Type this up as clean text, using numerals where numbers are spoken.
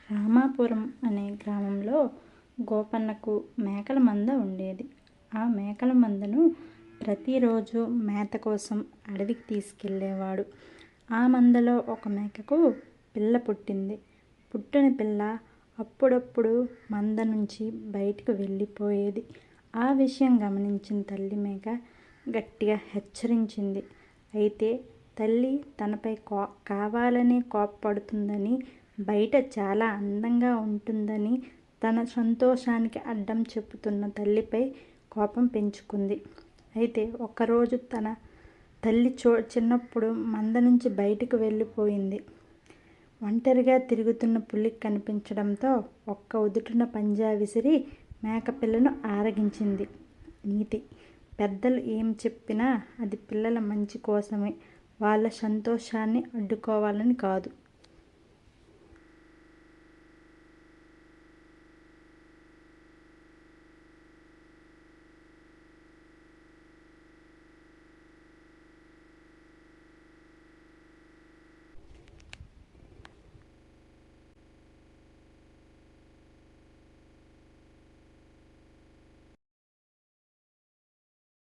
రామాపురం అనే గ్రామంలో గోపన్నకు మేకల మంద ఉండేది. ఆ మేకల మందను ప్రతిరోజు మేత కోసం అడవికి తీసుకెళ్ళేవాడు. ఆ మందలో ఒక మేకకు పిల్ల పుట్టింది. పుట్టిన పిల్ల అప్పుడప్పుడు మంద నుంచి బయటకు వెళ్ళిపోయేది. ఆ విషయం గమనించిన తల్లి మేక గట్టిగా హెచ్చరించింది. అయితే తల్లి తనపై కావాలనే కోప్పడుతుందని, బయట చాలా అందంగా ఉంటుందని తన సంతోషానికి అడ్డం చెప్పుతున్న తల్లిపై కోపం పెంచుకుంది. అయితే ఒకరోజు తన తల్లి చిన్నప్పుడు మంద నుంచి బయటకు వెళ్ళిపోయింది. ఒంటరిగా తిరుగుతున్న పులికి కనిపించడంతో ఒక్క ఉదుటున పంజా విసిరి మేకపిల్లను ఆరగించింది. నీతి: పెద్దలు ఏం చెప్పినా అది పిల్లల మంచి కోసమే, వాళ్ళ సంతోషాన్ని అడ్డుకోవాలని కాదు.